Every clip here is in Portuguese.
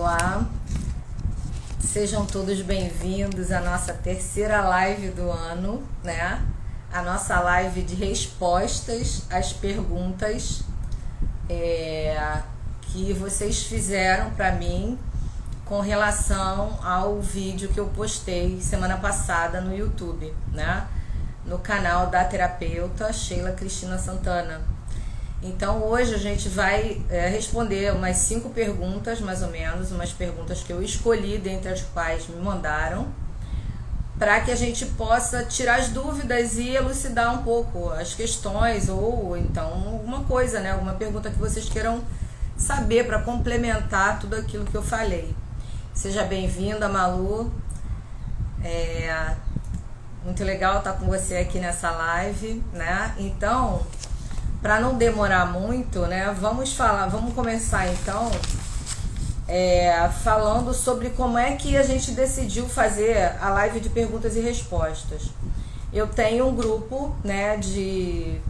Olá, sejam todos bem-vindos à nossa terceira live do ano, né? A nossa live de respostas às perguntas que vocês fizeram para mim com relação ao vídeo que eu postei semana passada no YouTube, né? No canal da terapeuta Sheila Cristina Santana. Então hoje a gente vai responder umas 5 perguntas, mais ou menos, umas perguntas que eu escolhi dentre as quais me mandaram, para que a gente possa tirar as dúvidas e elucidar um pouco as questões, ou então alguma coisa, né? Alguma pergunta que vocês queiram saber para complementar tudo aquilo que eu falei. Seja bem-vinda, Malu. Muito legal estar com você aqui nessa live, né? Então, para não demorar muito, né? Vamos começar então falando sobre como é que a gente decidiu fazer a live de perguntas e respostas. Eu tenho um grupo, né, de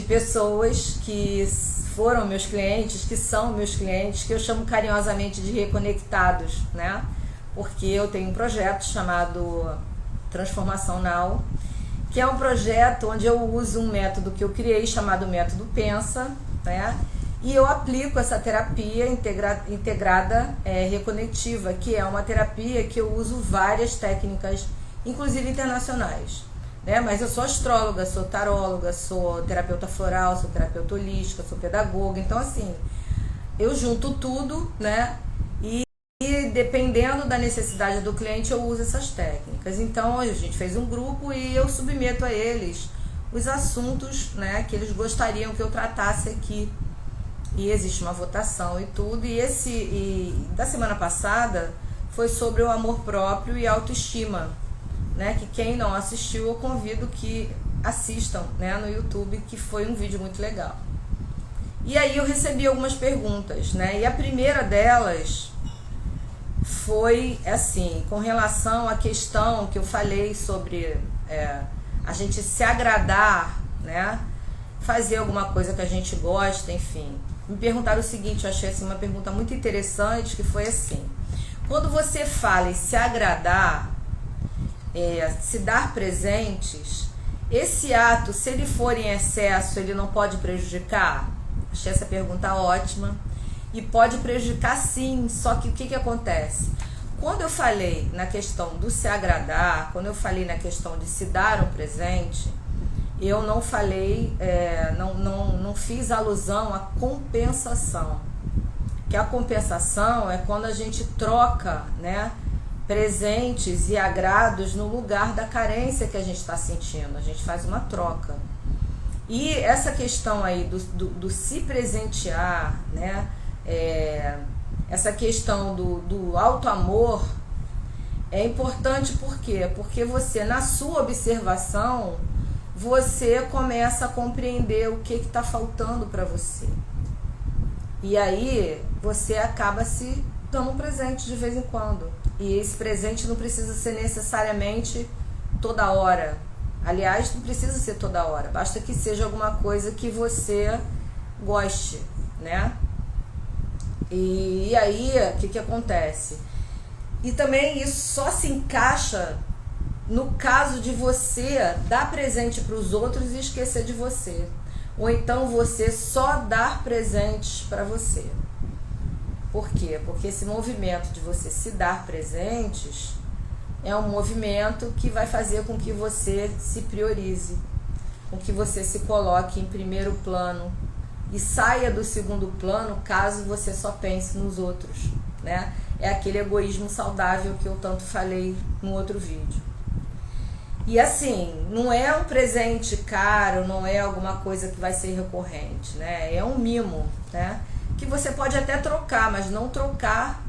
pessoas que foram meus clientes, que são meus clientes, que eu chamo carinhosamente de reconectados, né? Porque eu tenho um projeto chamado Transformação Now, que é um projeto onde eu uso um método que eu criei chamado Método Pensa, né? E eu aplico essa terapia integrada reconectiva, que é uma terapia que eu uso várias técnicas, inclusive internacionais, né? Mas eu sou astróloga, sou taróloga, sou terapeuta floral, sou terapeuta holística, sou pedagoga. Então, assim, eu junto tudo, né? E dependendo da necessidade do cliente, eu uso essas técnicas. Então, a gente fez um grupo e eu submeto a eles os assuntos, né, que eles gostariam que eu tratasse aqui. E existe uma votação e tudo. E da semana passada foi sobre o amor próprio e autoestima, né? Que quem não assistiu, eu convido que assistam, né, no YouTube, que foi um vídeo muito legal. E aí eu recebi algumas perguntas, né? E a primeira delas foi assim, com relação à questão que eu falei sobre a gente se agradar, né? Fazer alguma coisa que a gente gosta, enfim. Me perguntaram o seguinte, eu achei assim, uma pergunta muito interessante, que foi assim: quando você fala em se agradar, se dar presentes, esse ato, se ele for em excesso, ele não pode prejudicar? Achei essa pergunta ótima. E pode prejudicar sim, só que o que acontece? Quando eu falei na questão do se agradar, quando eu falei na questão de se dar um presente, eu não falei, não fiz alusão à compensação. Que a compensação é quando a gente troca, né, presentes e agrados no lugar da carência que a gente está sentindo. A gente faz uma troca. E essa questão aí do se presentear, né, essa questão do auto-amor é importante. Por quê? Porque você, na sua observação, você começa a compreender o que está faltando para você. E aí você acaba se dando um presente de vez em quando. E esse presente não precisa ser necessariamente toda hora. Aliás, não precisa ser toda hora. Basta que seja alguma coisa que você goste, né? E aí, o que acontece? E também isso só se encaixa no caso de você dar presente para os outros e esquecer de você. Ou então você só dar presentes para você. Por quê? Porque esse movimento de você se dar presentes é um movimento que vai fazer com que você se priorize, com que você se coloque em primeiro plano e saia do segundo plano caso você só pense nos outros, né? É aquele egoísmo saudável que eu tanto falei no outro vídeo. E assim, não é um presente caro, não é alguma coisa que vai ser recorrente, né? É um mimo, né? Que você pode até trocar, mas não trocar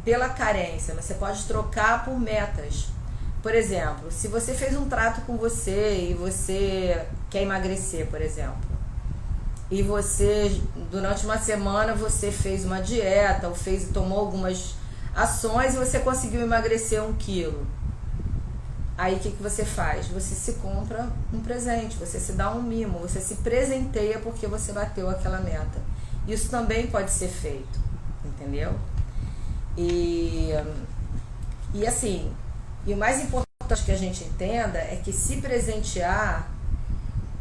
pela carência, mas você pode trocar por metas. Por exemplo, se você fez um trato com você e você quer emagrecer, por exemplo, e você, durante uma semana, você fez uma dieta ou tomou algumas ações e você conseguiu emagrecer 1 quilo. Aí o que você faz? Você se compra um presente, você se dá um mimo, você se presenteia porque você bateu aquela meta. Isso também pode ser feito, entendeu? E assim, e o mais importante que a gente entenda é que se presentear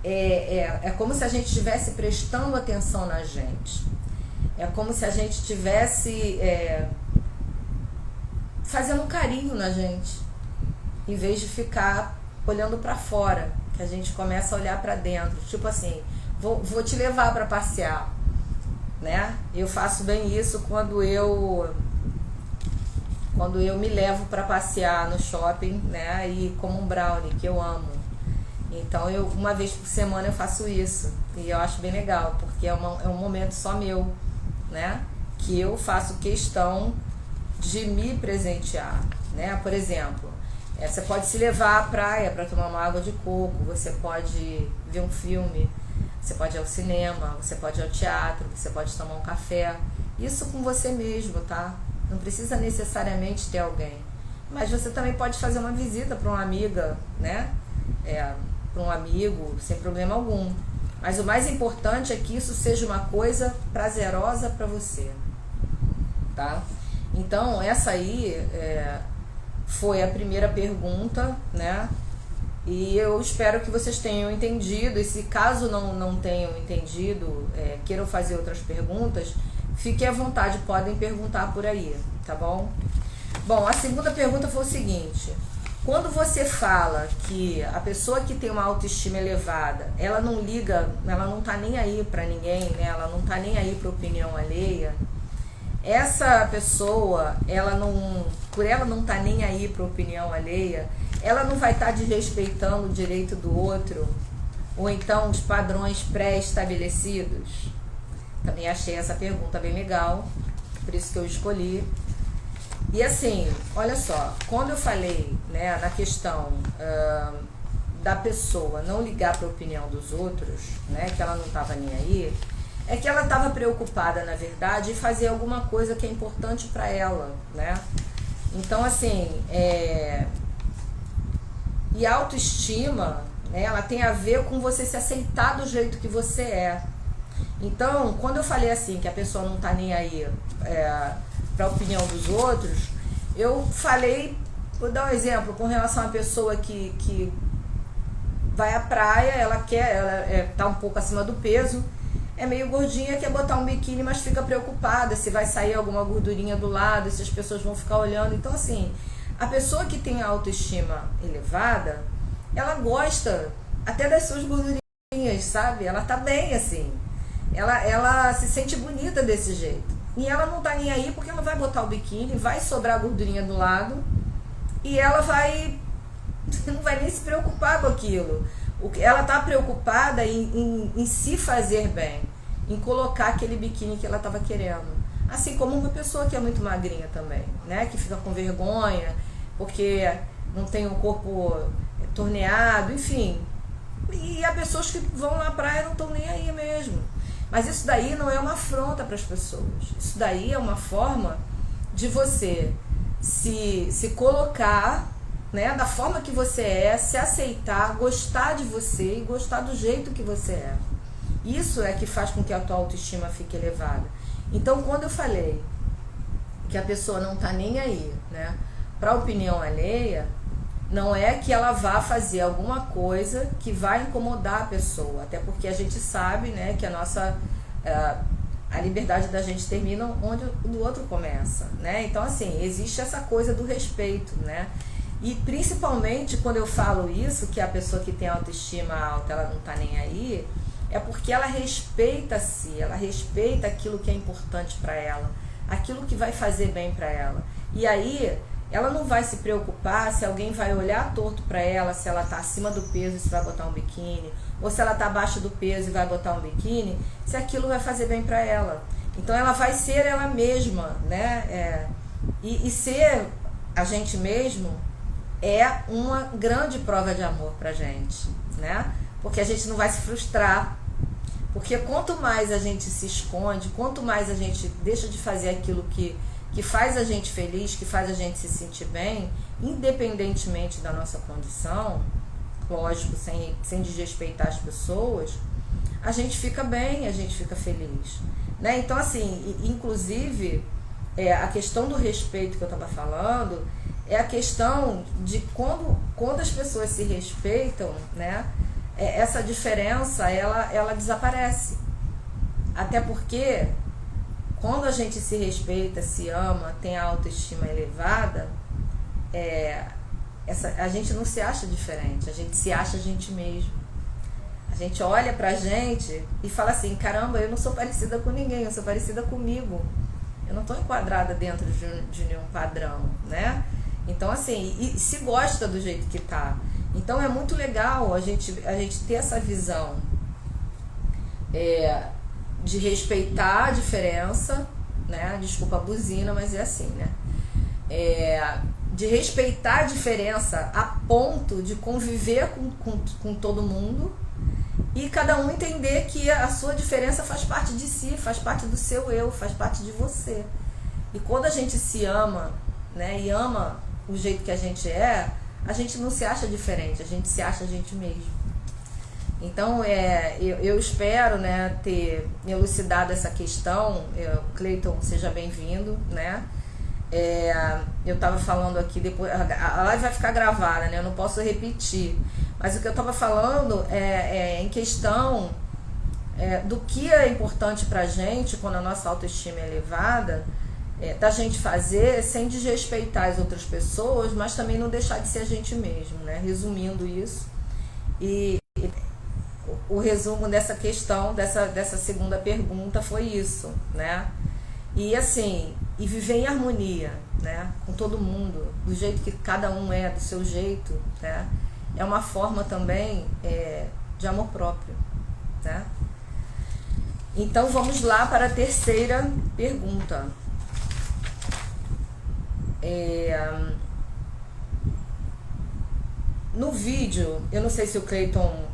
é como se a gente estivesse prestando atenção na gente. É como se a gente estivesse fazendo um carinho na gente, em vez de ficar olhando para fora, que a gente começa a olhar para dentro. Tipo assim, vou te levar para passear, né? Eu faço bem isso quando eu me levo para passear no shopping, né? E como um brownie, que eu amo. Então, uma vez por semana eu faço isso. E eu acho bem legal, porque é um momento só meu, né? Que eu faço questão de me presentear, né? Por exemplo, você pode se levar à praia para tomar uma água de coco, você pode ver um filme, você pode ir ao cinema, você pode ir ao teatro, você pode tomar um café. Isso com você mesmo, tá? Não precisa necessariamente ter alguém. Mas você também pode fazer uma visita para uma amiga, né? Para um amigo, sem problema algum. Mas o mais importante é que isso seja uma coisa prazerosa para você, tá? Então, essa aí foi a primeira pergunta, né? E eu espero que vocês tenham entendido. E se caso não tenham entendido, queiram fazer outras perguntas, fiquem à vontade, podem perguntar por aí, tá bom? Bom, a segunda pergunta foi o seguinte: quando você fala que a pessoa que tem uma autoestima elevada, ela não liga, ela não tá nem aí pra ninguém, né? Ela não tá nem aí pra opinião alheia. Essa pessoa, por ela não tá nem aí pra opinião alheia, ela não vai estar desrespeitando o direito do outro, ou então os padrões pré-estabelecidos? Também achei essa pergunta bem legal, por isso que eu escolhi. E assim, olha só, quando eu falei, né, na questão da pessoa não ligar para a opinião dos outros, né, que ela não estava nem aí, é que ela estava preocupada, na verdade, em fazer alguma coisa que é importante para ela, né? Então, assim, e a autoestima, né, ela tem a ver com você se aceitar do jeito que você é. Então, quando eu falei assim, que a pessoa não tá nem aí para a opinião dos outros, eu falei, vou dar um exemplo, com relação a uma pessoa que vai à praia, ela tá um pouco acima do peso, é meio gordinha, quer botar um biquíni, mas fica preocupada se vai sair alguma gordurinha do lado, se as pessoas vão ficar olhando. Então, assim, a pessoa que tem a autoestima elevada, ela gosta até das suas gordurinhas, sabe? Ela tá bem, assim. Ela se sente bonita desse jeito. E ela não tá nem aí porque ela vai botar o biquíni, vai sobrar a gordurinha do lado e ela não vai nem se preocupar com aquilo. Ela tá preocupada em se fazer bem, em colocar aquele biquíni que ela tava querendo. Assim como uma pessoa que é muito magrinha também, né? Que fica com vergonha porque não tem um corpo torneado, enfim. E há pessoas que vão na praia e não estão nem aí mesmo. Mas isso daí não é uma afronta para as pessoas. Isso daí é uma forma de você se colocar, né, da forma que você é, se aceitar, gostar de você e gostar do jeito que você é. Isso é que faz com que a tua autoestima fique elevada. Então, quando eu falei que a pessoa não está nem aí, né, para a opinião alheia, não é que ela vá fazer alguma coisa que vai incomodar a pessoa, até porque a gente sabe, né, que a liberdade da gente termina onde o do outro começa, né? Então, assim, existe essa coisa do respeito, né? E principalmente quando eu falo isso, que a pessoa que tem autoestima alta, ela não tá nem aí, é porque ela respeita-se, ela respeita aquilo que é importante para ela, aquilo que vai fazer bem para ela. E aí ela não vai se preocupar se alguém vai olhar torto para ela, se ela tá acima do peso e se vai botar um biquíni, ou se ela tá abaixo do peso e vai botar um biquíni, se aquilo vai fazer bem para ela. Então ela vai ser ela mesma, né? E ser a gente mesmo é uma grande prova de amor pra gente, né? Porque a gente não vai se frustrar. Porque quanto mais a gente se esconde, quanto mais a gente deixa de fazer aquilo que faz a gente feliz, que faz a gente se sentir bem, independentemente da nossa condição, lógico, sem desrespeitar as pessoas, a gente fica bem, a gente fica feliz, né? Então, assim, inclusive, a questão do respeito que eu estava falando é a questão de quando as pessoas se respeitam, né, essa diferença ela desaparece. Até porque quando a gente se respeita, se ama, tem a autoestima elevada, a gente não se acha diferente, a gente se acha a gente mesmo. A gente olha pra gente e fala assim, caramba, eu não sou parecida com ninguém, eu sou parecida comigo. Eu não estou enquadrada dentro de nenhum padrão, né? Então, assim, e se gosta do jeito que tá. Então, é muito legal a gente ter essa visão de respeitar a diferença, né? Desculpa a buzina, mas é assim, né? De respeitar a diferença a ponto de conviver com todo mundo e cada um entender que a sua diferença faz parte de si, faz parte do seu eu, faz parte de você. E quando a gente se ama, né, e ama o jeito que a gente não se acha diferente, a gente se acha a gente mesmo. Então, eu espero, né, ter elucidado essa questão. Cleiton, seja bem-vindo, né? Eu estava falando aqui, depois a live vai ficar gravada, né? Eu não posso repetir. Mas o que eu estava falando em questão do que é importante pra gente quando a nossa autoestima é elevada, da gente fazer sem desrespeitar as outras pessoas, mas também não deixar de ser a gente mesmo, né? Resumindo isso. E o resumo dessa questão, dessa segunda pergunta foi isso, né? E assim, e viver em harmonia, né? Com todo mundo, do jeito que cada um do seu jeito, né? É uma forma também de amor próprio, né? Então vamos lá para a terceira pergunta. No vídeo, eu não sei se o Cleiton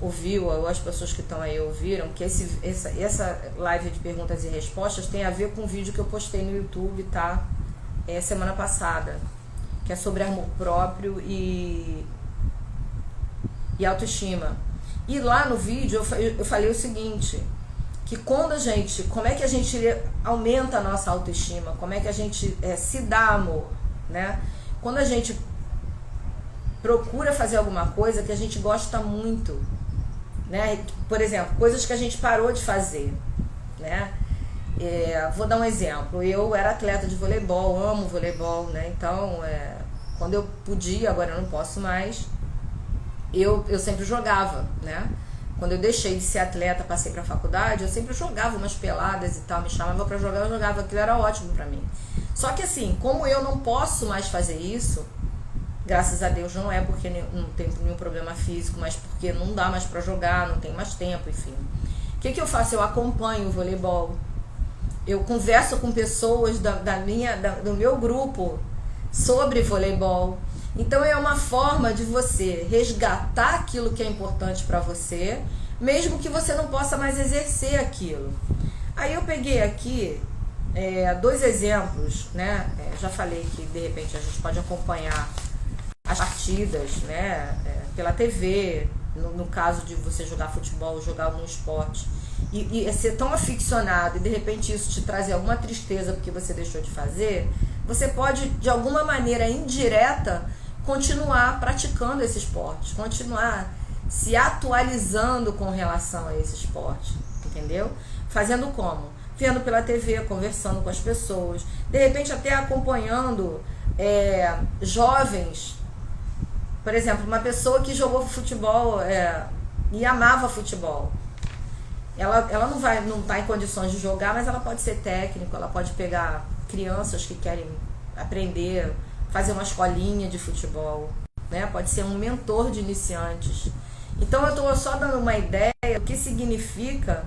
ouviu, ou as pessoas que estão aí ouviram, que essa live de perguntas e respostas tem a ver com o vídeo que eu postei no YouTube, tá? Semana passada, que é sobre amor próprio e autoestima. E lá no vídeo eu falei o seguinte, que como é que a gente aumenta a nossa autoestima, como é que a gente se dá amor, né? Quando a gente procura fazer alguma coisa que a gente gosta muito, né? Por exemplo, coisas que a gente parou de fazer, né? Vou dar um exemplo. Eu era atleta de voleibol, amo voleibol, né? Então, quando eu podia, agora eu não posso mais, eu sempre jogava, né? Quando eu deixei de ser atleta, passei pra faculdade, eu sempre jogava umas peladas e tal, me chamava pra jogar, eu jogava, aquilo era ótimo pra mim. Só que assim, como eu não posso mais fazer isso, graças a Deus não é porque não tem nenhum problema físico, mas porque não dá mais pra jogar, não tem mais tempo, enfim. O que eu faço? Eu acompanho o voleibol, eu converso com pessoas do meu grupo sobre voleibol. Então é uma forma de você resgatar aquilo que é importante para você, mesmo que você não possa mais exercer aquilo. Aí eu peguei aqui 2 exemplos, né? Já falei que de repente a gente pode acompanhar as partidas, né? Pela TV, no caso de você jogar futebol, jogar algum esporte, e ser tão aficionado e de repente isso te trazer alguma tristeza porque você deixou de fazer, você pode de alguma maneira indireta continuar praticando esse esporte, continuar se atualizando com relação a esse esporte, entendeu? Fazendo como? Vendo pela TV, conversando com as pessoas, de repente até acompanhando jovens. Por exemplo, uma pessoa que jogou futebol e amava futebol, ela não está em condições de jogar, mas ela pode ser técnico, ela pode pegar crianças que querem aprender, fazer uma escolinha de futebol, né? Pode ser um mentor de iniciantes. Então eu estou só dando uma ideia do que significa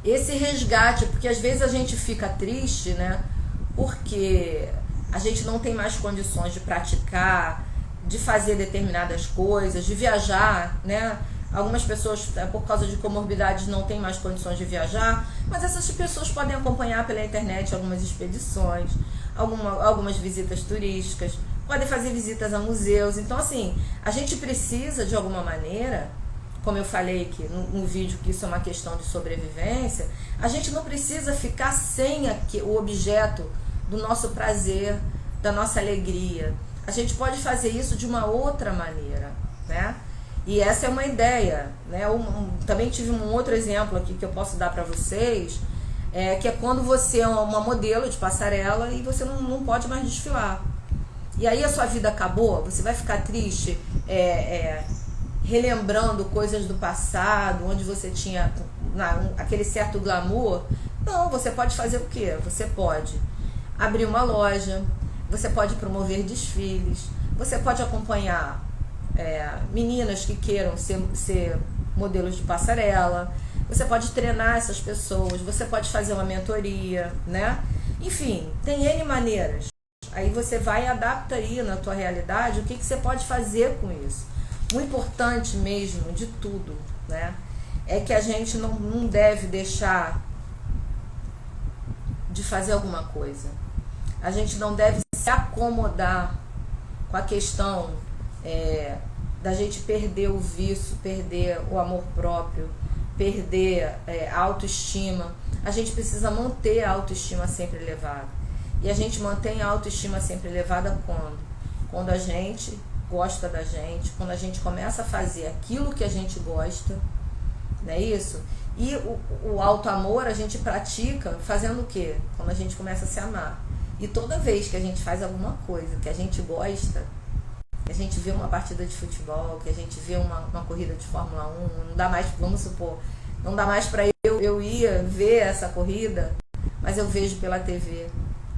esse resgate, porque às vezes a gente fica triste, né? Porque a gente não tem mais condições de praticar, de fazer determinadas coisas, de viajar, né? Algumas pessoas, por causa de comorbidades, não têm mais condições de viajar, mas essas pessoas podem acompanhar pela internet algumas expedições, algumas visitas turísticas, podem fazer visitas a museus. Então, assim, a gente precisa, de alguma maneira, como eu falei que no vídeo, que isso é uma questão de sobrevivência, a gente não precisa ficar sem o objeto do nosso prazer, da nossa alegria. A gente pode fazer isso de uma outra maneira, né? E essa é uma ideia, né? Também tive um outro exemplo aqui que eu posso dar para vocês, que é quando você é uma modelo de passarela e você não pode mais desfilar. E aí a sua vida acabou, você vai ficar triste, relembrando coisas do passado, onde você tinha aquele certo glamour. Não, você pode fazer o quê? Você pode abrir uma loja, você pode promover desfiles, você pode acompanhar meninas que queiram ser modelos de passarela, você pode treinar essas pessoas, você pode fazer uma mentoria, né? Enfim, tem N maneiras. Aí você vai e adapta aí na tua realidade o que você pode fazer com isso. O importante mesmo de tudo, né, é que a gente não deve deixar de fazer alguma coisa. A gente não deve se acomodar com a questão da gente perder o vício, perder o amor próprio, perder a autoestima. A gente precisa manter a autoestima sempre elevada. E a gente mantém a autoestima sempre elevada quando? Quando a gente gosta da gente, quando a gente começa a fazer aquilo que a gente gosta, não é isso? E o auto-amor a gente pratica fazendo o quê? Quando a gente começa a se amar. E toda vez que a gente faz alguma coisa que a gente gosta, que a gente vê uma partida de futebol, que a gente vê uma corrida de Fórmula 1, não dá mais, vamos supor, não dá mais para eu ir ver essa corrida, mas eu vejo pela TV,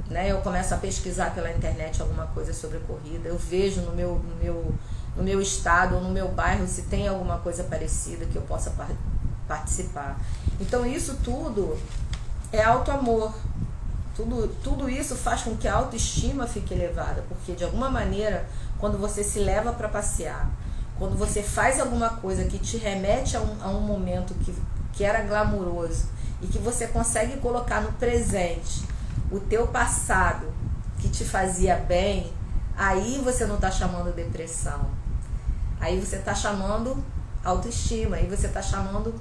né? Eu começo a pesquisar pela internet alguma coisa sobre corrida, eu vejo no meu estado ou no meu bairro se tem alguma coisa parecida que eu possa participar. Então isso tudo é auto-amor. Tudo isso faz com que a autoestima fique elevada, porque de alguma maneira, quando você se leva para passear, quando você faz alguma coisa que te remete a um momento que era glamuroso e que você consegue colocar no presente o teu passado que te fazia bem, aí você não está chamando depressão, aí você está chamando autoestima, aí você está chamando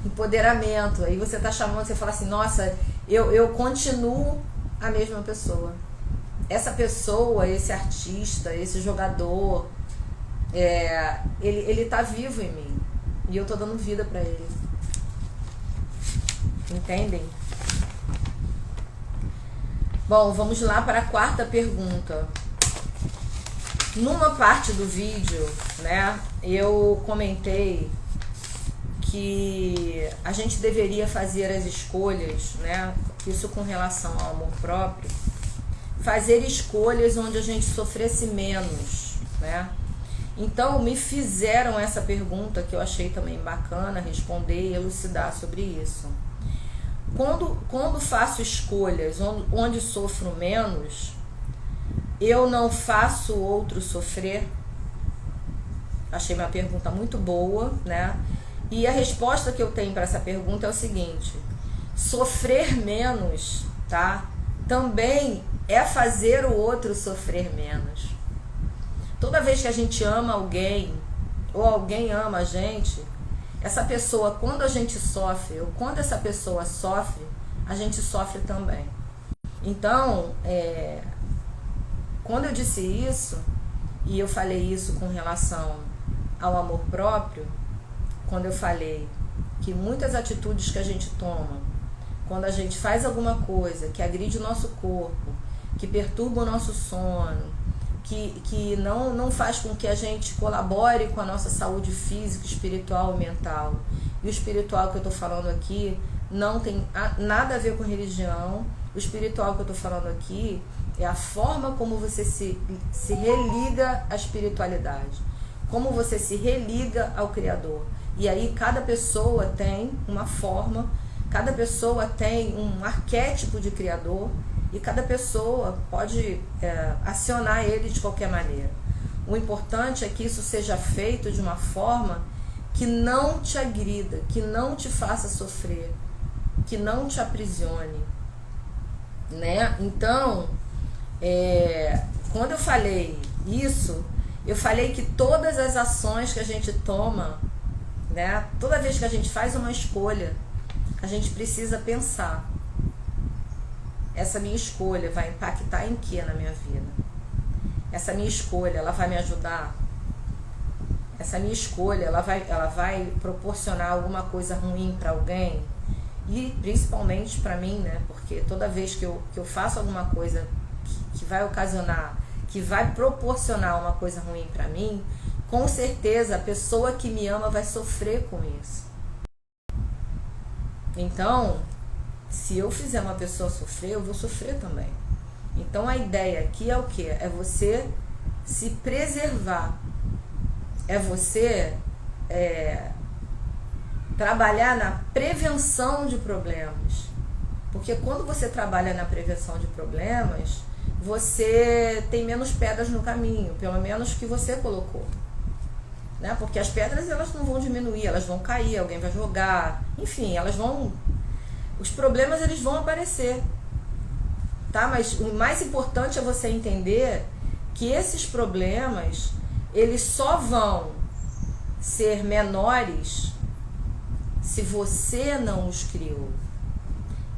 empoderamento, aí você está chamando, você fala assim, nossa, eu continuo a mesma pessoa. Essa pessoa, esse artista, esse jogador, ele tá vivo em mim e eu tô dando vida para ele. Entendem? Bom, vamos lá para a quarta pergunta. Numa parte do vídeo, né, eu comentei que a gente deveria fazer as escolhas, né, isso com relação ao amor próprio, fazer escolhas onde a gente sofresse menos, né? Então me fizeram essa pergunta que eu achei também bacana responder e elucidar sobre isso. Quando faço escolhas onde sofro menos, eu não faço o outro sofrer? Achei uma pergunta muito boa, né? E a resposta que eu tenho para essa pergunta é o seguinte: sofrer menos, tá? Também é fazer o outro sofrer menos. Toda vez que a gente ama alguém, ou alguém ama a gente, essa pessoa, quando a gente sofre, ou quando essa pessoa sofre, a gente sofre também. Então, quando eu disse isso, e eu falei isso com relação ao amor próprio, quando eu falei que muitas atitudes que a gente toma, quando a gente faz alguma coisa que agride o nosso corpo, que perturba o nosso sono, que não faz com que a gente colabore com a nossa saúde física, espiritual e mental. E o espiritual que eu estou falando aqui não tem nada a ver com religião. O espiritual que eu estou falando aqui é a forma como você se religa à espiritualidade, como você se religa ao Criador. E aí cada pessoa tem uma forma, cada pessoa tem um arquétipo de Criador, e cada pessoa pode acionar ele de qualquer maneira. O importante é que isso seja feito de uma forma que não te agrida, que não te faça sofrer, que não te aprisione, né? Então, quando eu falei isso, eu falei que todas as ações que a gente toma né? Toda vez que a gente faz uma escolha, a gente precisa pensar: essa minha escolha vai impactar em que na minha vida? Essa minha escolha, ela vai me ajudar? Essa minha escolha, ela vai proporcionar alguma coisa ruim para alguém? E principalmente para mim, né? Porque toda vez que eu faço alguma coisa que vai ocasionar, que vai proporcionar uma coisa ruim para mim, com certeza a pessoa que me ama vai sofrer com isso. Então, se eu fizer uma pessoa sofrer, eu vou sofrer também. Então a ideia aqui é o quê? É você se preservar. É você trabalhar na prevenção de problemas. Porque quando você trabalha na prevenção de problemas, você tem menos pedras no caminho, pelo menos que você colocou. Né? Porque as pedras, elas não vão diminuir, elas vão cair, alguém vai jogar, enfim, elas vão... Os problemas, eles vão aparecer. Tá? Mas o mais importante é você entender que esses problemas, eles só vão ser menores se você não os criou.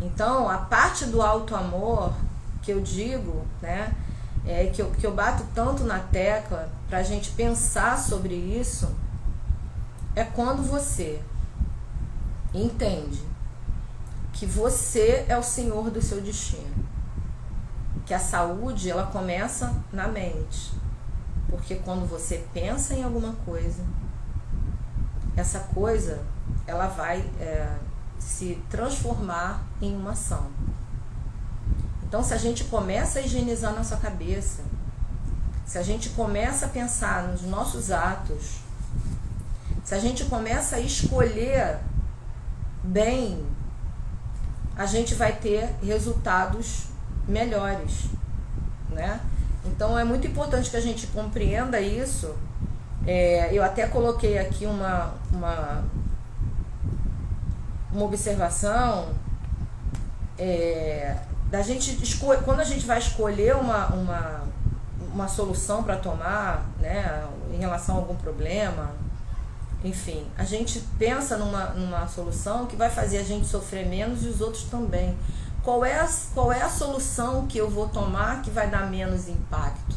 Então, a parte do auto-amor que eu digo, né, que eu bato tanto na tecla para a gente pensar sobre isso, é quando você entende que você é o senhor do seu destino. Que a saúde, ela começa na mente. Porque quando você pensa em alguma coisa, essa coisa, ela vai se transformar em uma ação. Então, se a gente começa a higienizar nossa cabeça, se a gente começa a pensar nos nossos atos, se a gente começa a escolher bem, a gente vai ter resultados melhores, né? Então é muito importante que a gente compreenda isso. Eu até coloquei aqui uma observação da gente quando a gente vai escolher uma solução para tomar, né, em relação a algum problema, enfim, a gente pensa numa solução que vai fazer a gente sofrer menos e os outros também. Qual é a solução que eu vou tomar que vai dar menos impacto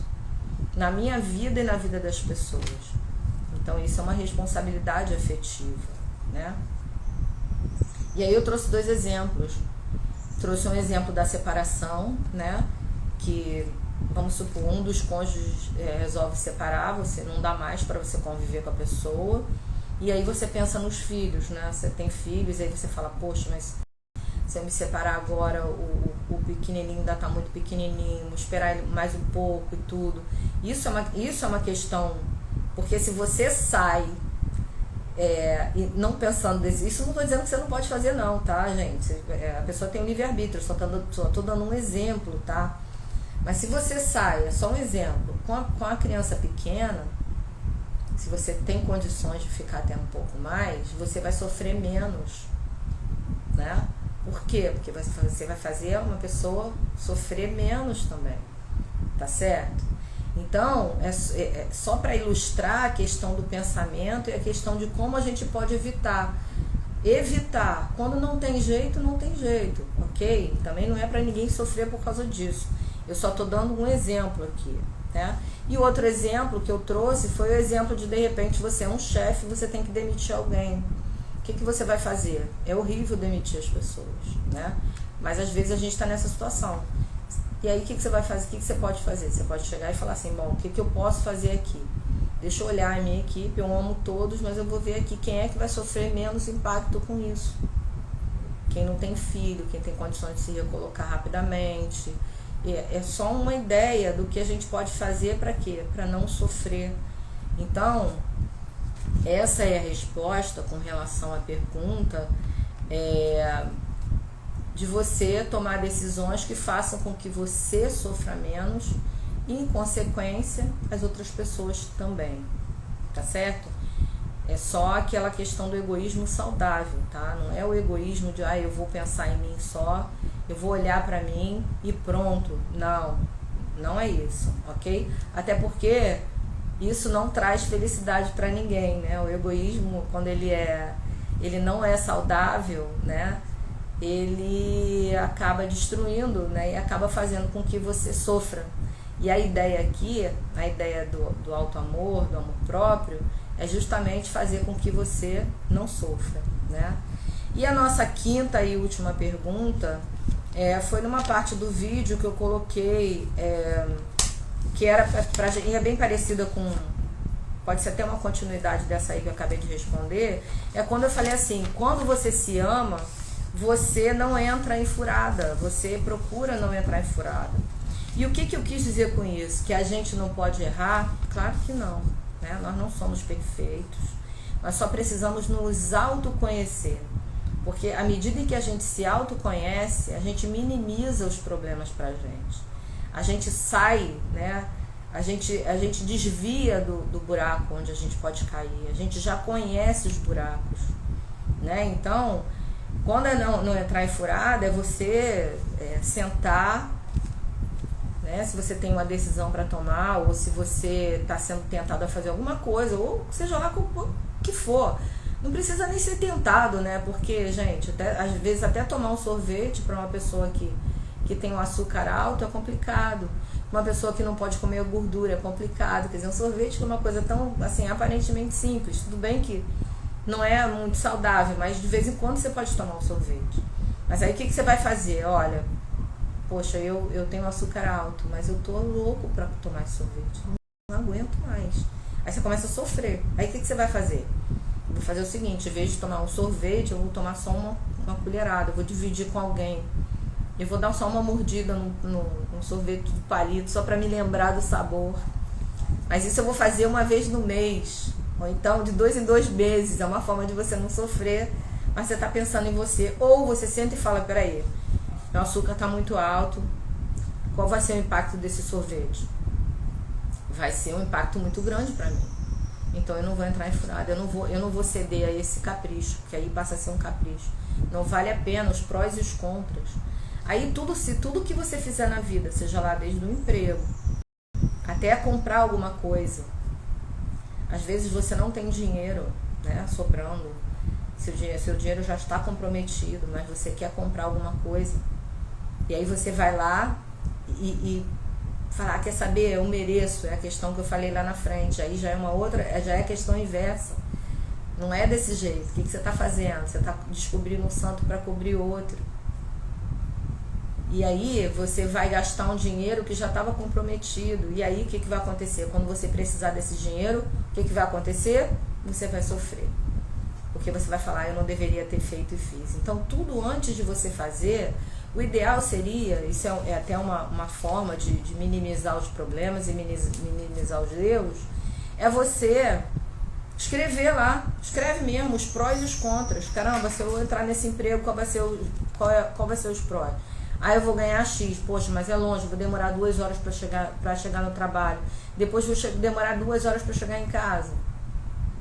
na minha vida e na vida das pessoas? Então isso é uma responsabilidade afetiva, né? E aí eu trouxe 2 exemplos. Trouxe um exemplo da separação, né? Que, vamos supor, um dos cônjuges resolve separar, você não dá mais para você conviver com a pessoa. E aí você pensa nos filhos, né? Você tem filhos, aí você fala, poxa, mas se eu me separar agora, o pequenininho ainda está muito pequenininho, vou esperar ele mais um pouco e tudo. Isso é uma questão, porque se você sai e não pensando nisso, isso não estou dizendo que você não pode fazer não, tá, gente? A pessoa tem um livre-arbítrio, só estou dando um exemplo, tá? Mas se você sai, é só um exemplo, com a criança pequena, se você tem condições de ficar até um pouco mais, você vai sofrer menos, né? Por quê? Porque você vai fazer uma pessoa sofrer menos também, tá certo? Então, só para ilustrar a questão do pensamento e a questão de como a gente pode evitar. Evitar, quando não tem jeito, não tem jeito, ok? Também não é para ninguém sofrer por causa disso. Eu só estou dando um exemplo aqui, né? E outro exemplo que eu trouxe foi o exemplo de repente, você é um chefe, você tem que demitir alguém. O que você vai fazer? É horrível demitir as pessoas, né? Mas às vezes a gente está nessa situação. E aí o que você vai fazer? O que você pode fazer? Você pode chegar e falar assim, bom, o que eu posso fazer aqui? Deixa eu olhar a minha equipe, eu amo todos, mas eu vou ver aqui quem é que vai sofrer menos impacto com isso. Quem não tem filho, quem tem condições de se recolocar rapidamente. É só uma ideia do que a gente pode fazer para quê? Para não sofrer. Então, essa é a resposta com relação à pergunta de você tomar decisões que façam com que você sofra menos e, em consequência, as outras pessoas também, tá certo? É só aquela questão do egoísmo saudável, tá? Não é o egoísmo de, eu vou pensar em mim só, eu vou olhar pra mim e pronto. Não é isso, ok? Até porque isso não traz felicidade para ninguém, né? O egoísmo, quando ele não é saudável, né? Ele acaba destruindo, né? E acaba fazendo com que você sofra. E a ideia aqui, a ideia do auto-amor, do amor próprio, é justamente fazer com que você não sofra, né? E a nossa quinta e última pergunta foi numa parte do vídeo que eu coloquei, que é bem parecida com, pode ser até uma continuidade dessa aí que eu acabei de responder, é quando eu falei assim, quando você se ama, você não entra em furada, você procura não entrar em furada. E o que eu quis dizer com isso? Que a gente não pode errar? Claro que não, né? Nós não somos perfeitos, nós só precisamos nos autoconhecer. Porque à medida em que a gente se autoconhece, a gente minimiza os problemas pra gente. A gente sai, né? A gente desvia do buraco onde a gente pode cair. A gente já conhece os buracos, né? Então, quando é não entrar em furada, é você sentar, né? Se você tem uma decisão para tomar, ou se você está sendo tentado a fazer alguma coisa, ou seja lá o que for. Não precisa nem ser tentado, né? Porque, gente, às vezes até tomar um sorvete para uma pessoa que tem um açúcar alto é complicado. Uma pessoa que não pode comer gordura é complicado. Quer dizer, um sorvete é uma coisa tão, assim, aparentemente simples. Tudo bem que não é muito saudável, mas de vez em quando você pode tomar um sorvete. Mas aí o que você vai fazer? Olha, poxa, eu tenho açúcar alto, mas eu tô louco para tomar esse sorvete. Não aguento mais. Aí você começa a sofrer. Aí o que você vai fazer? Vou fazer o seguinte, em vez de tomar um sorvete, eu vou tomar só uma colherada, eu vou dividir com alguém. Eu vou dar só uma mordida num sorvete de palito, só para me lembrar do sabor. Mas isso eu vou fazer uma vez no mês, ou então de 2 em 2 meses. É uma forma de você não sofrer, mas você está pensando em você. Ou você senta e fala, peraí, meu açúcar está muito alto, qual vai ser o impacto desse sorvete? Vai ser um impacto muito grande para mim. Então eu não vou entrar em furada, eu não vou ceder a esse capricho, que aí passa a ser um capricho. Não vale a pena, os prós e os contras. Aí tudo que você fizer na vida, seja lá desde o emprego, até comprar alguma coisa. Às vezes você não tem dinheiro, né, sobrando, seu dinheiro já está comprometido, mas você quer comprar alguma coisa. E aí você vai lá e falar, quer saber, eu mereço, é a questão que eu falei lá na frente. Aí já é uma outra, já é a questão inversa. Não é desse jeito. O que você está fazendo? Você está descobrindo um santo para cobrir outro. E aí você vai gastar um dinheiro que já estava comprometido. E aí o que vai acontecer? Quando você precisar desse dinheiro, o que vai acontecer? Você vai sofrer. Porque você vai falar, eu não deveria ter feito e fiz. Então tudo antes de você fazer, o ideal seria, isso é até uma forma de minimizar os problemas e minimizar os erros, é você escrever lá, escreve mesmo os prós e os contras. Caramba, se eu entrar nesse emprego, qual vai ser os prós? Aí eu vou ganhar X, poxa, mas é longe, vou demorar 2 horas para chegar no trabalho. Depois vou demorar 2 horas para chegar em casa.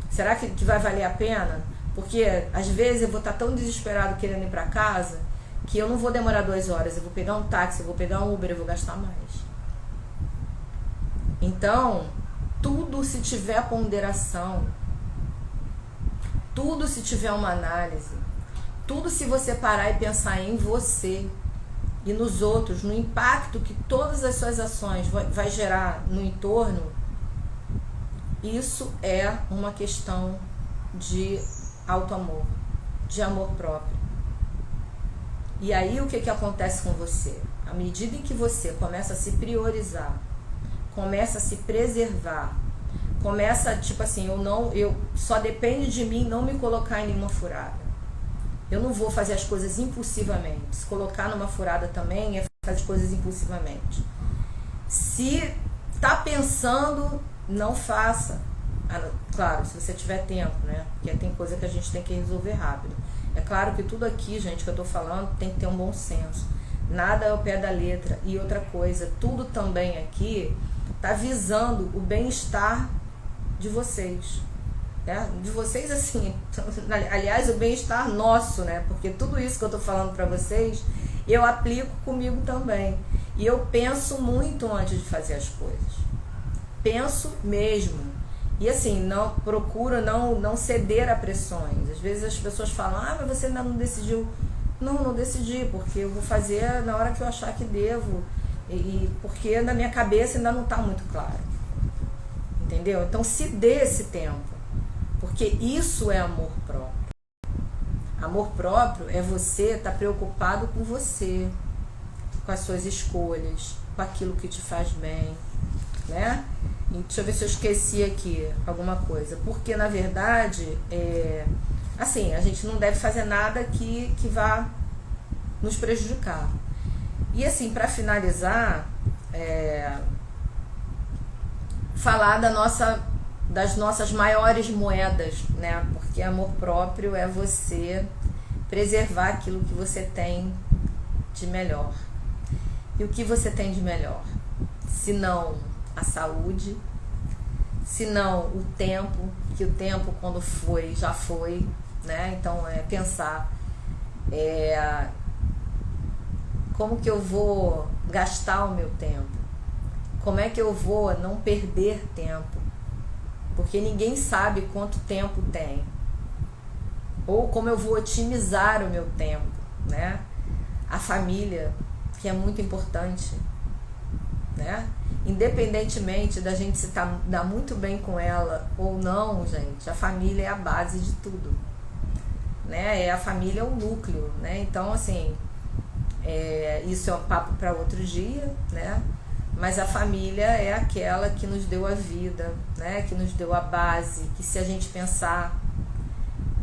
Será que vai valer a pena? Porque às vezes eu vou estar tão desesperado querendo ir para casa que eu não vou demorar 2 horas, eu vou pegar um táxi, eu vou pegar um Uber, eu vou gastar mais. Então, tudo se tiver ponderação, tudo se tiver uma análise, tudo se você parar e pensar em você e nos outros, no impacto que todas as suas ações vai gerar no entorno, isso é uma questão de auto-amor, de amor próprio. E aí o que acontece com você? À medida em que você começa a se priorizar, começa a se preservar, começa, tipo assim, eu só depende de mim não me colocar em nenhuma furada. Eu não vou fazer as coisas impulsivamente. Se colocar numa furada também é fazer as coisas impulsivamente. Se tá pensando, não faça. Claro, se você tiver tempo, né? Porque tem coisa que a gente tem que resolver rápido. É claro que tudo aqui, gente, que eu tô falando, tem que ter um bom senso. Nada é ao pé da letra. E outra coisa, tudo também aqui tá visando o bem-estar de vocês. Né? De vocês, assim, aliás, o bem-estar nosso, né? Porque tudo isso que eu tô falando pra vocês, eu aplico comigo também. E eu penso muito antes de fazer as coisas. penso mesmo. E assim, procuro não ceder a pressões. Às vezes as pessoas falam, mas você ainda não decidiu. Não decidi, porque eu vou fazer na hora que eu achar que devo. E porque na minha cabeça ainda não está muito claro. Entendeu? Então se dê esse tempo. Porque isso é amor próprio. Amor próprio é você estar preocupado com você, com as suas escolhas, com aquilo que te faz bem, né? E deixa eu ver se eu esqueci aqui alguma coisa. Porque, na verdade, assim, a gente não deve fazer nada que vá nos prejudicar. E, assim, para finalizar, falar das nossas maiores moedas, né? Porque amor próprio é você preservar aquilo que você tem de melhor. E o que você tem de melhor? Se não a saúde, se não o tempo, que o tempo quando foi, já foi, né? Então pensar como que eu vou gastar o meu tempo? Como é que eu vou não perder tempo? Porque ninguém sabe quanto tempo tem. Ou como eu vou otimizar o meu tempo, né? A família, que é muito importante, né? Independentemente da gente se dar muito bem com ela ou não, gente, a família é a base de tudo, né? A família é o núcleo, né? Então, assim, isso é um papo para outro dia, né? Mas a família é aquela que nos deu a vida, né? Que nos deu a base, que se a gente pensar,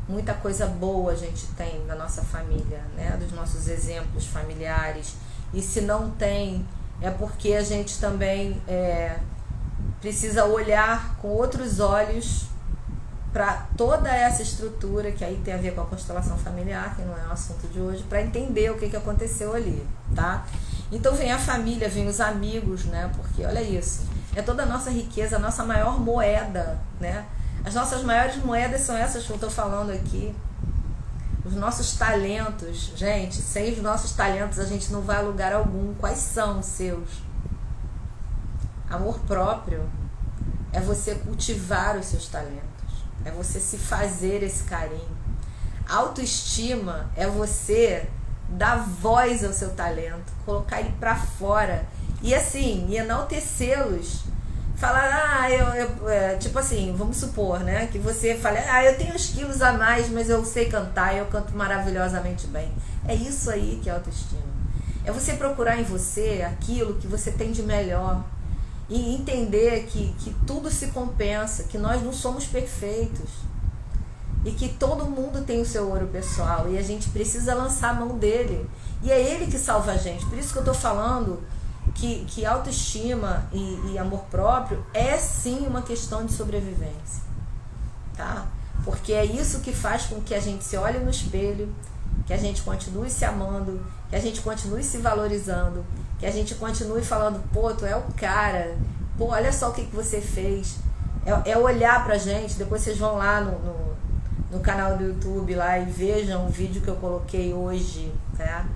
muita coisa boa a gente tem da nossa família, né? Dos nossos exemplos familiares. E se não tem, é porque a gente também precisa olhar com outros olhos para toda essa estrutura, que aí tem a ver com a constelação familiar, que não é o assunto de hoje, para entender o que aconteceu ali, tá? Então vem a família, vem os amigos, né? Porque olha isso, é toda a nossa riqueza, a nossa maior moeda, né? As nossas maiores moedas são essas que eu estou falando aqui. Os nossos talentos, gente, sem os nossos talentos a gente não vai a lugar algum. Quais são os seus? Amor próprio é você cultivar os seus talentos, é você se fazer esse carinho. Autoestima é você dar voz ao seu talento, colocar ele pra fora e assim, enaltecê-los. Falar, tipo assim, vamos supor, né, que você fale, eu tenho uns quilos a mais, mas eu sei cantar, eu canto maravilhosamente bem. É isso aí que é autoestima. É você procurar em você aquilo que você tem de melhor e entender que tudo se compensa, que nós não somos perfeitos e que todo mundo tem o seu ouro pessoal e a gente precisa lançar a mão dele. E é ele que salva a gente. Por isso que eu tô falando que autoestima e amor próprio é sim uma questão de sobrevivência, tá? Porque é isso que faz com que a gente se olhe no espelho, que a gente continue se amando, que a gente continue se valorizando, que a gente continue falando, pô, tu é o cara, pô, olha só o que você fez. É olhar pra gente. Depois vocês vão lá no canal do YouTube lá e vejam o vídeo que eu coloquei hoje, né?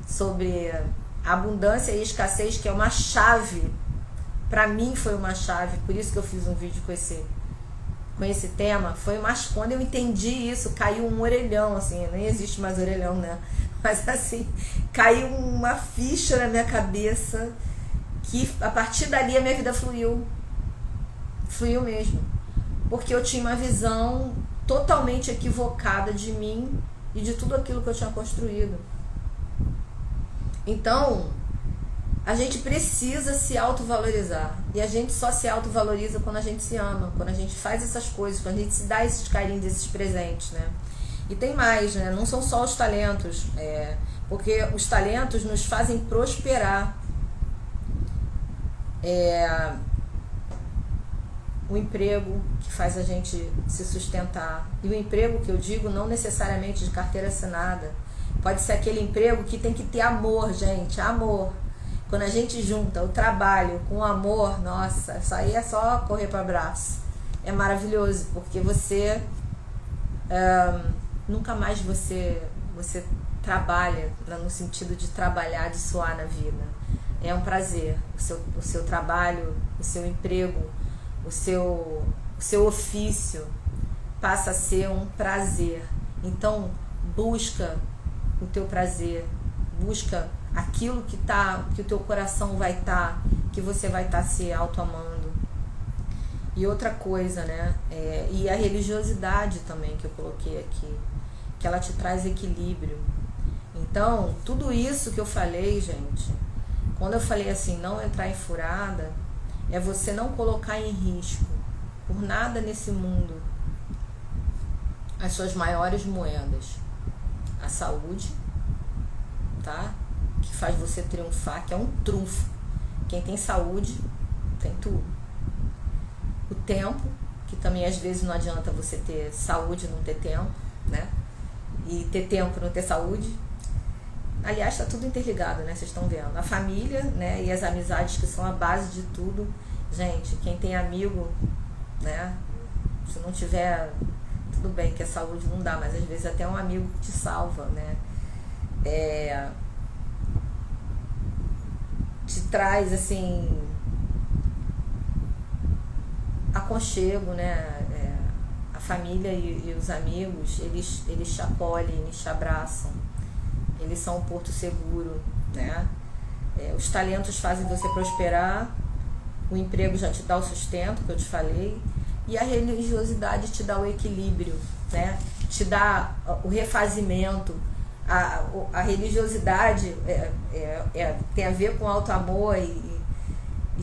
Sobre abundância e escassez, que é uma chave. Pra mim foi uma chave, por isso que eu fiz um vídeo com esse tema. Quando eu entendi isso, caiu um orelhão, assim, nem existe mais orelhão, né? Mas assim, caiu uma ficha na minha cabeça que a partir dali a minha vida fluiu mesmo, porque eu tinha uma visão totalmente equivocada de mim e de tudo aquilo que eu tinha construído. Então, a gente precisa se autovalorizar. E a gente só se autovaloriza quando a gente se ama, quando a gente faz essas coisas, quando a gente se dá esses carinhos, esses presentes, né? E tem mais, né? Não são só os talentos, porque os talentos nos fazem prosperar. O emprego que faz a gente se sustentar. E o emprego que eu digo não necessariamente de carteira assinada. Pode ser aquele emprego que tem que ter amor, gente, amor. Quando a gente junta o trabalho com o amor, nossa, isso aí é só correr para abraço. É maravilhoso, porque você nunca mais você trabalha no sentido de trabalhar, de suar na vida. É um prazer. O seu trabalho, o seu emprego o seu ofício passa a ser um prazer. Então, busca o teu prazer, busca aquilo que o teu coração vai estar, que você vai estar se autoamando. E outra coisa, né? E a religiosidade também que eu coloquei aqui, que ela te traz equilíbrio. Então, tudo isso que eu falei, gente, quando eu falei assim, não entrar em furada, é você não colocar em risco, por nada nesse mundo, as suas maiores moedas. A saúde, tá? Que faz você triunfar, que é um trunfo. Quem tem saúde, tem tudo. O tempo, que também às vezes não adianta você ter saúde e não ter tempo, né? E ter tempo e não ter saúde. Aliás, está tudo interligado, né? Vocês estão vendo. A família, né? E as amizades, que são a base de tudo. Gente, quem tem amigo, né? Se não tiver, tudo bem que a saúde não dá, mas às vezes até um amigo que te salva, né? Te traz, assim, aconchego, né? A família e os amigos, eles te acolhem, eles te abraçam. Eles são um porto seguro, né? Os talentos fazem você prosperar, o emprego já te dá o sustento, que eu te falei, e a religiosidade te dá o equilíbrio, né? Te dá o refazimento. A religiosidade tem a ver com alto amor e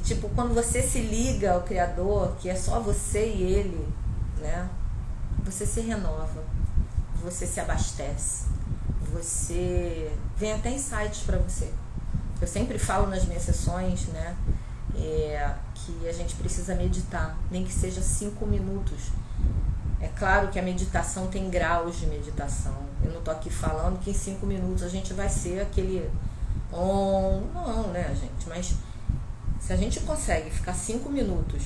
tipo, quando você se liga ao Criador, que é só você e Ele, né? Você se renova, você se abastece. Você vem até insights para você. Eu sempre falo nas minhas sessões, né, que a gente precisa meditar, nem que seja 5 minutos. É claro que a meditação tem graus de meditação. Eu não tô aqui falando que em 5 minutos a gente vai ser aquele não, né, gente? Mas se a gente consegue ficar 5 minutos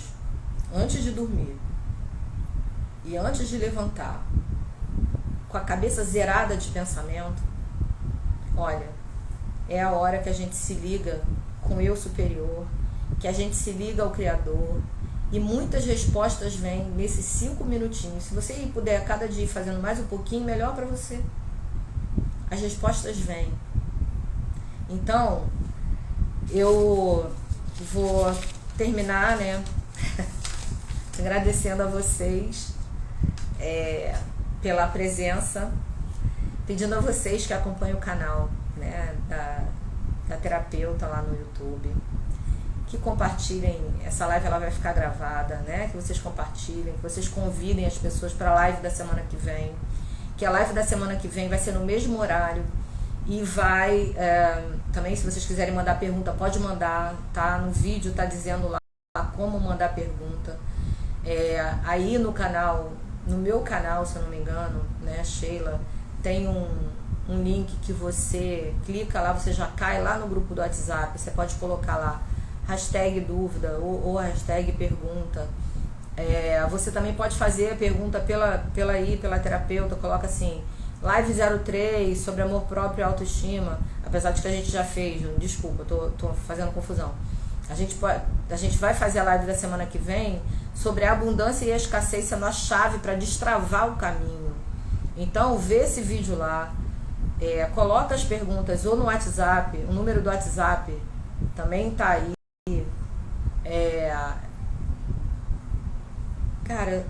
antes de dormir e antes de levantar, com a cabeça zerada de pensamento, olha, é a hora que a gente se liga com o eu superior, que a gente se liga ao Criador, e muitas respostas vêm nesses 5 minutinhos. Se você puder cada dia ir fazendo mais um pouquinho, melhor para você. As respostas vêm. Então, eu vou terminar, né, agradecendo a vocês pela presença, pedindo a vocês que acompanhem o canal, né, da terapeuta lá no YouTube, que compartilhem. Essa live, ela vai ficar gravada, né, que vocês compartilhem, que vocês convidem as pessoas para a live da semana que vem, que a live da semana que vem vai ser no mesmo horário, e vai, também, se vocês quiserem mandar pergunta, pode mandar, tá? No vídeo tá dizendo lá como mandar pergunta. Aí no canal, no meu canal, se eu não me engano, né, Sheila, tem um link que você clica lá, você já cai lá no grupo do WhatsApp. Você pode colocar lá hashtag dúvida ou hashtag pergunta. Você também pode fazer a pergunta pela terapeuta, coloca assim, live 03 sobre amor próprio e autoestima, apesar de que a gente já fez, desculpa, tô fazendo confusão. A gente vai fazer a live da semana que vem sobre a abundância e a escassez sendo a chave para destravar o caminho. Então, vê esse vídeo lá, coloca as perguntas ou no WhatsApp, o número do WhatsApp também tá aí. Cara,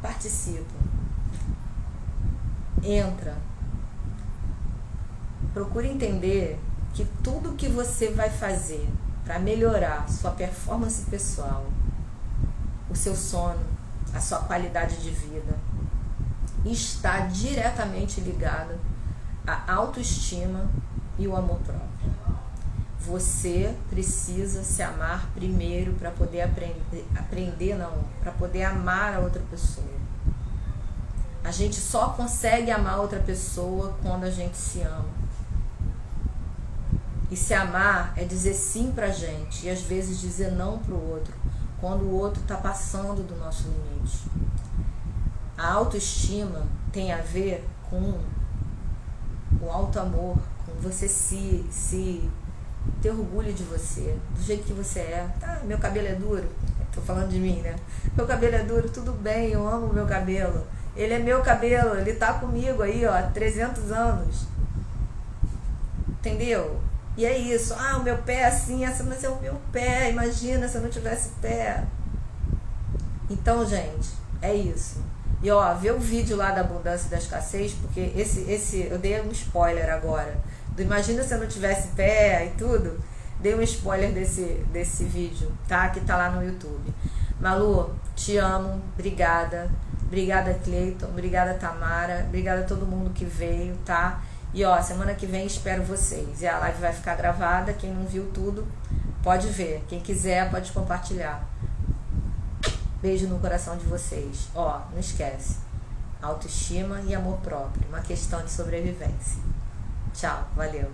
participa. Entra. Procure entender que tudo que você vai fazer para melhorar sua performance pessoal, o seu sono, a sua qualidade de vida, está diretamente ligado à autoestima e o amor próprio. Você precisa se amar primeiro para poder para poder amar a outra pessoa. A gente só consegue amar outra pessoa quando a gente se ama. E se amar é dizer sim pra gente e às vezes dizer não pro outro, quando o outro está passando do nosso limite. A autoestima tem a ver com o alto amor, com você se ter orgulho de você, do jeito que você é. Tá, meu cabelo é duro, tô falando de mim, né? Meu cabelo é duro, tudo bem, eu amo o meu cabelo. Ele é meu cabelo, ele tá comigo aí, ó, há 300 anos. Entendeu? E é isso. Ah, o meu pé é assim, essa, mas é o meu pé. Imagina se eu não tivesse pé. Então, gente, é isso. E ó, vê o vídeo lá da abundância e da escassez, porque esse eu dei um spoiler agora. Do imagina se eu não tivesse pé e tudo. Dei um spoiler desse vídeo, tá? Que tá lá no YouTube. Malu, te amo, obrigada. Obrigada, Cleiton. Obrigada, Tamara. Obrigada a todo mundo que veio, tá? E ó, semana que vem espero vocês. E a live vai ficar gravada. Quem não viu tudo, pode ver. Quem quiser, pode compartilhar. Beijo no coração de vocês. Ó, não esquece. Autoestima e amor próprio. Uma questão de sobrevivência. Tchau, valeu.